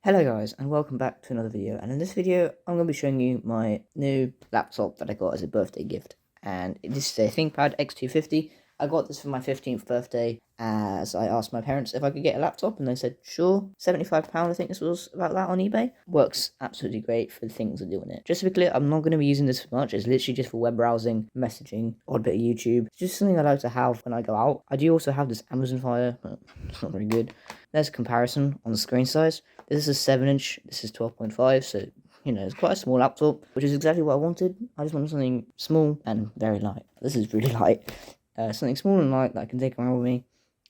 Hello guys, and welcome back to another video. And in this video I'm going to be showing you my new laptop that I got as a birthday gift. And this is a ThinkPad X250. I got this for my 15th birthday as I asked my parents if I could get a laptop, and they said sure. £75 I think this was about that on eBay. Works absolutely great for the things I do in it. Just to be clear, I'm not going to be using this for much. It's literally just for web browsing, messaging, odd bit of YouTube. It's just something I like to have when I go out. I do also have this Amazon Fire, but it's not very good. There's a comparison on the screen size. This is 7-inch, this is 12.5, so, you know, it's quite a small laptop, which is exactly what I wanted. I just wanted something small and very light. This is really light. Something small and light that I can take around with me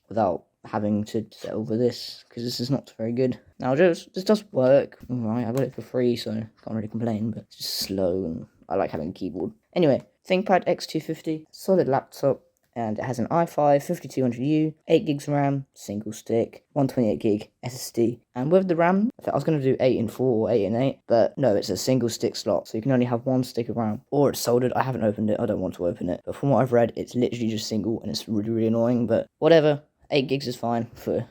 without having to settle over this, because this is not very good. Now, this does work, alright, I got it for free, so I can't really complain, but it's just slow, and I like having a keyboard. Anyway, ThinkPad X250, solid laptop. And it has an i5 5200U, 8 gigs RAM, single stick, 128 gig SSD. And with the RAM, I was going to do 8 and 4 or 8 and 8, but no, it's a single stick slot, so you can only have one stick of RAM. Or it's soldered. I haven't opened it, I don't want to open it. But from what I've read, it's literally just single, and it's really, really annoying, but whatever. 8 gigs is fine for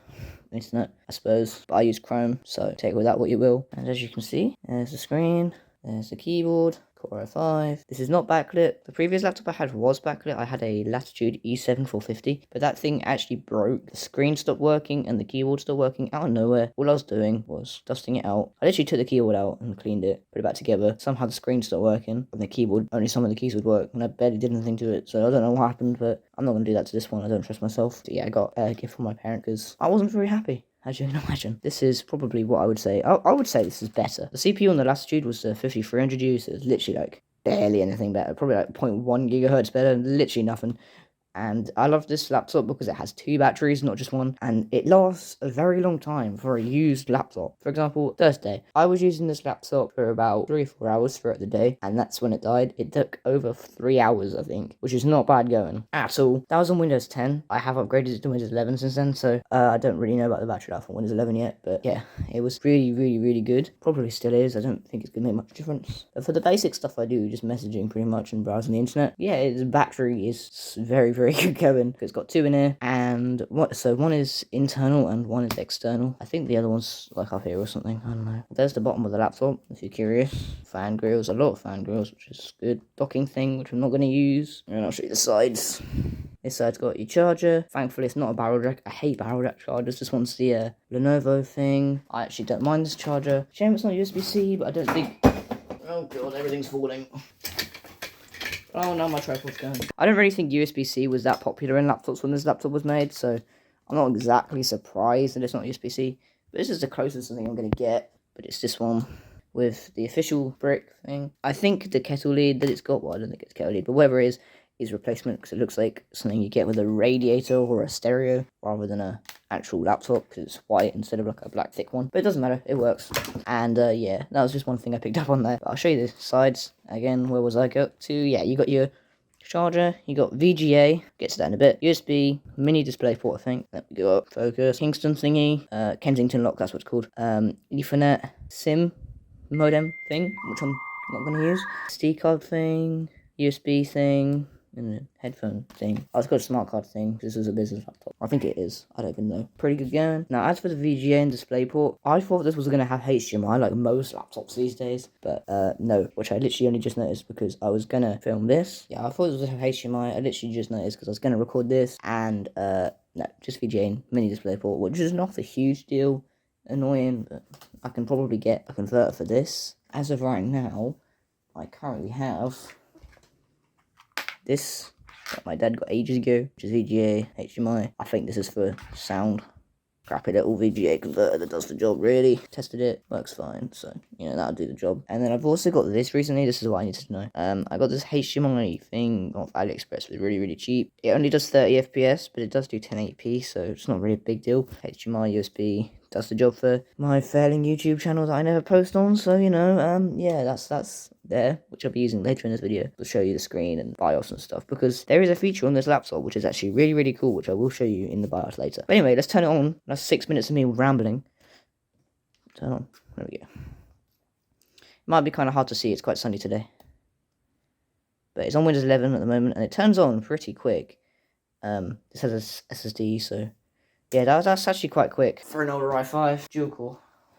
internet, I suppose. But I use Chrome, so take with that what you will. And as you can see, there's the screen, there's the keyboard. Core i5. This is not backlit. The previous laptop I had was backlit. I had a Latitude E7 450, but that thing actually broke. The screen stopped working and the keyboard stopped working out of nowhere. All I was doing was dusting it out. I literally took the keyboard out and cleaned it, put it back together. Somehow the screen stopped working, and the keyboard, only some of the keys would work, and I barely did anything to it, so I don't know what happened, but I'm not going to do that to this one. I don't trust myself. So yeah, I got a gift from my parent because I wasn't very happy. As you can imagine, this is probably what I would say. I would say this is better. The CPU on the Latitude was 5300U, so it's literally like barely anything better. Probably like 0.1 gigahertz better, literally nothing. And I love this laptop because it has 2 batteries, not just one, and it lasts a very long time for a used laptop. For example, Thursday, I was using this laptop for about 3 or 4 hours throughout the day, and that's when it died. It took over 3 hours, I think, which is not bad going at all. That was on Windows 10. I have upgraded it to Windows 11 since then, so I don't really know about the battery life on Windows 11 yet, but yeah, it was really, really, really good. Probably still is. I don't think it's going to make much difference. But for the basic stuff I do, just messaging pretty much and browsing the internet, yeah, its battery is very, very good going. It's got 2 in here, and one is internal and one is external. I think the other one's like up here or something, I don't know. There's the bottom of the laptop, if you're curious. Fan grills, a lot of fan grills, which is good. Docking thing, which I'm not going to use. And I'll show you the sides. This side's got your charger. Thankfully, it's not a barrel jack. I hate barrel jack chargers. This one's the Lenovo thing. I actually don't mind this charger. Shame it's not USB-C, but I don't think... Oh god, everything's falling. Oh no, my tripod's going. I don't really think USB-C was that popular in laptops when this laptop was made, so I'm not exactly surprised that it's not USB-C. But this is the closest thing I'm going to get, but it's this one with the official brick thing. I think the kettle lead that it's got, well, I don't think it's kettle lead, but whatever it is replacement, because it looks like something you get with a radiator or a stereo rather than a actual laptop, because it's white instead of like a black thick one. But it doesn't matter, it works. And yeah, that was just one thing I picked up on there. But I'll show you the sides again. Where was I got to? Yeah, you got your charger, you got VGA, get to that in a bit, USB, mini display port, I think. Let me go up, focus, Kingston thingy, Kensington lock, that's what it's called, Ethernet SIM modem thing, which I'm not going to use, SD card thing, USB thing, and a headphone thing. I was got a smart card thing, because this is a business laptop. I think it is, I don't even know. Pretty good going. Now, as for the VGA and display port, I thought this was going to have HDMI like most laptops these days, but no, which I literally only just noticed because I was going to film this. Yeah, I thought it was going to have HDMI, I literally just noticed because I was going to record this, and no, just VGA and mini display port, which is not a huge deal. Annoying, but I can probably get a converter for this. As of right now, I currently have this that my dad got ages ago, which is VGA, HDMI. I think this is for sound. Crappy little VGA converter that does the job, really. Tested it, works fine, so, you know, that'll do the job. And then I've also got this recently, this is what I needed to know. I got this HDMI thing off AliExpress, it's really, really cheap. It only does 30 FPS, but it does do 1080p, so it's not really a big deal. HDMI, USB, does the job for my failing YouTube channel that I never post on, so, you know, yeah, that's there, which I'll be using later in this video to show you the screen and BIOS and stuff, because there is a feature on this laptop which is actually really, really cool, which I will show you in the BIOS later. But anyway, let's turn it on. That's 6 minutes of me rambling. Turn on. There we go. It might be kind of hard to see, it's quite sunny today. But it's on Windows 11 at the moment, and it turns on pretty quick. This has a SSD, so yeah, that's actually quite quick for an older i5 dual core.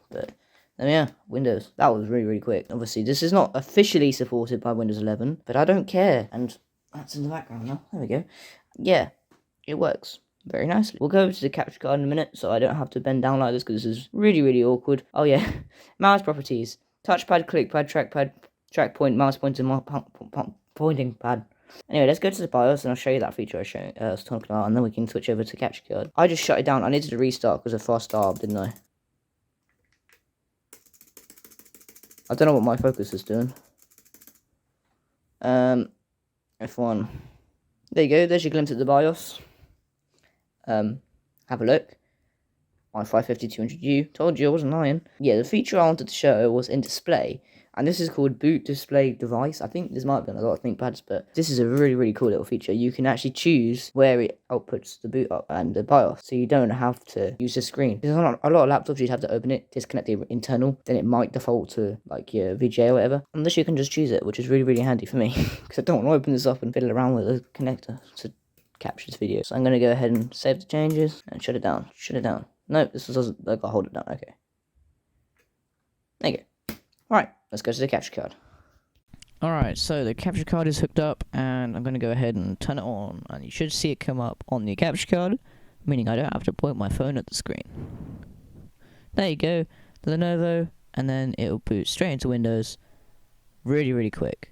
But And yeah, Windows. That was really, really quick. Obviously, this is not officially supported by Windows 11, but I don't care. And that's in the background now. There we go. Yeah, it works very nicely. We'll go to the capture card in a minute, so I don't have to bend down like this, because this is really, really awkward. Oh yeah, mouse properties. Touchpad, clickpad, trackpad, track point, mouse pointer, pointing pad. Anyway, let's go to the BIOS and I'll show you that feature I was talking about, and then we can switch over to capture card. I just shut it down. I needed to restart because of fast start, didn't I? I don't know what my focus is doing. F1. There you go, there's your glimpse at the BIOS. Have a look. i5 5200U. Told you I wasn't lying. Yeah, the feature I wanted to show was in display. And this is called boot display device. I think this might have been a lot of ThinkPads, but this is a really, really cool little feature. You can actually choose where it outputs the boot up and the BIOS, so you don't have to use the screen. Because on a lot of laptops, you'd have to open it, disconnect the internal, then it might default to like your VGA or whatever. Unless you can just choose it, which is really, really handy for me, because I don't want to open this up and fiddle around with the connector to capture this video. So I'm going to go ahead and save the changes and shut it down. Shut it down. No, this doesn't. I gotta hold it down. Okay. There you go. Alright, let's go to the capture card. Alright, so the capture card is hooked up, and I'm going to go ahead and turn it on, and you should see it come up on the capture card, meaning I don't have to point my phone at the screen. There you go, the Lenovo, and then it'll boot straight into Windows, really, really quick.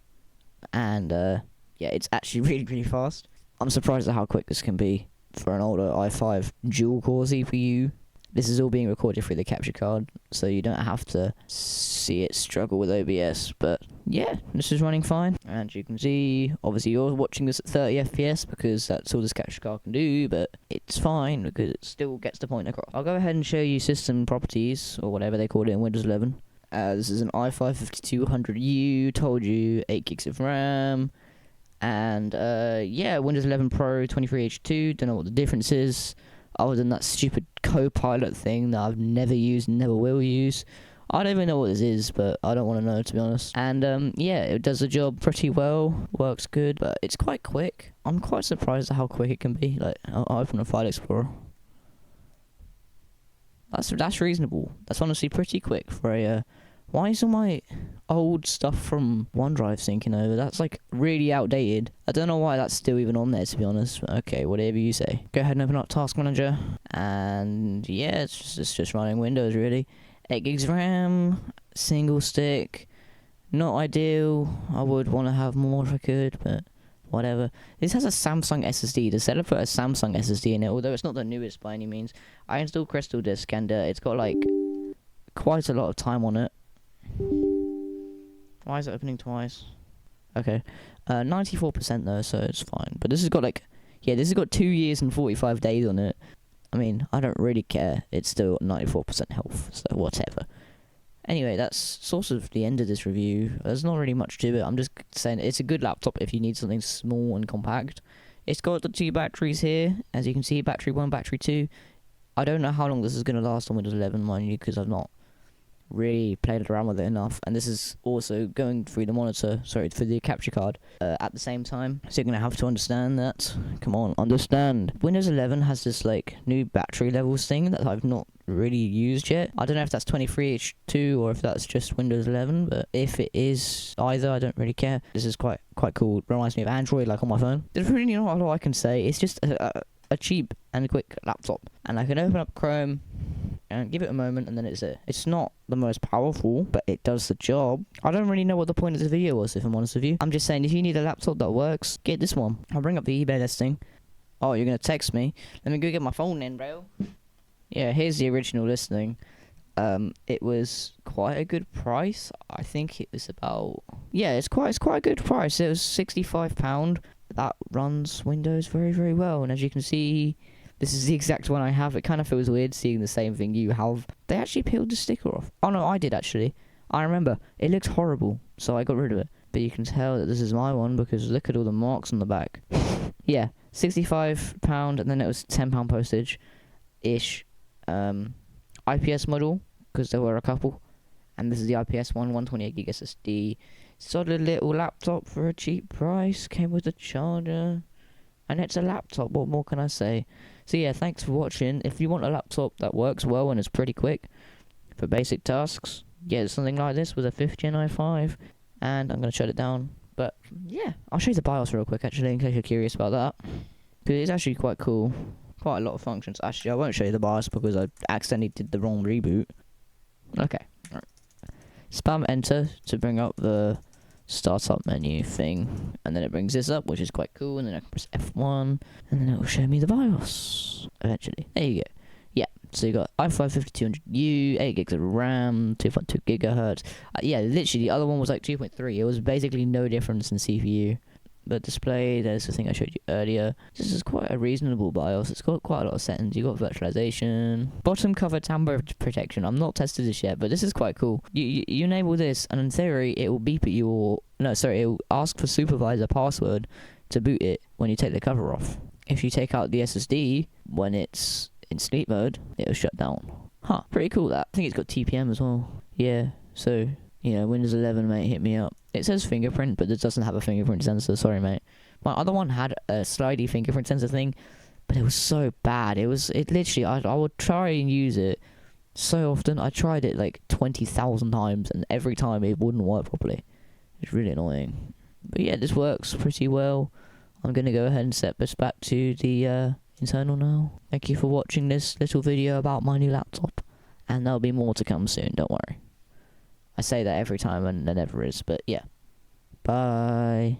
And, yeah, it's actually really, really fast. I'm surprised at how quick this can be for an older i5 dual-core CPU. This is all being recorded through the capture card, so you don't have to see it struggle with OBS. But yeah, this is running fine. And you can see, obviously you're watching this at 30 FPS because that's all this capture card can do, but it's fine because it still gets the point across. I'll go ahead and show you system properties, or whatever they call it in Windows 11. This is an i5 5200U, told you, 8 gigs of RAM. And yeah, Windows 11 Pro 23H2, don't know what the difference is, other than that stupid Copilot thing that I've never used and never will use. I don't even know what this is, but I don't want to know, to be honest. And yeah, it does the job pretty well, works good, but it's quite quick. I'm quite surprised at how quick it can be. Like, I'll open a file explorer. That's reasonable. That's honestly pretty quick for a... why is all my old stuff from OneDrive syncing over? That's like really outdated. I don't know why that's still even on there, to be honest. But okay, whatever you say. Go ahead and open up Task Manager. And yeah, it's just running Windows really. 8 gigs RAM, single stick. Not ideal. I would want to have more if I could, but whatever. This has a Samsung SSD. The seller put a Samsung SSD in it, although it's not the newest by any means. I installed Crystal Disk, and it's got like quite a lot of time on it. Why is it opening twice? Okay. 94% though, so it's fine. But this has got like... yeah, this has got 2 years and 45 days on it. I mean, I don't really care. It's still 94% health, so whatever. Anyway, that's sort of the end of this review. There's not really much to it. I'm just saying it's a good laptop if you need something small and compact. It's got the 2 batteries here. As you can see, battery 1, battery 2. I don't know how long this is going to last on Windows 11, mind you, because I've not really played around with it enough. And this is also going through the monitor, sorry, for the capture card at the same time, so you're gonna have to understand that. Come on, understand. Windows 11 has this like new battery levels thing that I've not really used yet. I don't know if that's 23H2 or if that's just Windows 11, but if it is either, I don't really care. This is quite cool. It reminds me of Android, like on my phone. There's really not a lot I can say. It's just a cheap and quick laptop, and I can open up Chrome and give it a moment, and then it's not the most powerful, but it does the job. I don't really know what the point of this video was, if I'm honest with you. I'm just saying, if you need a laptop that works, get this one. I'll bring up the eBay listing. Oh, you're gonna text me? Let me go get my phone then, bro. Yeah, here's the original listing. It was quite a good price. I think it was about... yeah, it's quite a good price. It was £65. That runs Windows very, very well, and as you can see, this is the exact one I have. It kind of feels weird seeing the same thing you have. They actually peeled the sticker off. Oh no, I did actually. I remember. It looked horrible, so I got rid of it. But you can tell that this is my one because look at all the marks on the back. Yeah, £65, and then it was £10 postage-ish. IPS model, because there were a couple. And this is the IPS one, 128GB SSD. Solid little laptop for a cheap price. Came with a charger. And it's a laptop, what more can I say? So yeah, thanks for watching. If you want a laptop that works well and is pretty quick for basic tasks, get something like this with a 5th Gen i5, and I'm going to shut it down. But yeah, I'll show you the BIOS real quick actually, in case you're curious about that, because it's actually quite cool. Quite a lot of functions. Actually, I won't show you the BIOS because I accidentally did the wrong reboot. Okay. Right. Spam enter to bring up the startup menu thing, and then it brings this up, which is quite cool, and then I can press F1, and then it will show me the BIOS eventually. There you go. Yeah, so you got i5 5200U, 8 gigs of RAM, 2.2 gigahertz. Yeah, literally the other one was like 2.3. It was basically no difference in CPU. But display, there's the thing I showed you earlier. This is quite a reasonable BIOS. It's got quite a lot of settings. You got virtualization, bottom cover tamper protection. I'm not tested this yet, but this is quite cool. You enable this, and in theory, it will beep at you, or no, sorry, it will ask for supervisor password to boot it when you take the cover off. If you take out the SSD when it's in sleep mode, it'll shut down. Huh, pretty cool that. I think it's got TPM as well. Yeah, so you know, Windows 11, mate, hit me up. It says fingerprint, but it doesn't have a fingerprint sensor. Sorry, mate. My other one had a slidey fingerprint sensor thing, but it was so bad. It literally, I would try and use it so often. I tried it like 20,000 times, and every time it wouldn't work properly. It's really annoying. But yeah, this works pretty well. I'm going to go ahead and set this back to the internal now. Thank you for watching this little video about my new laptop. And there'll be more to come soon, don't worry. I say that every time and there never is, but yeah. Bye.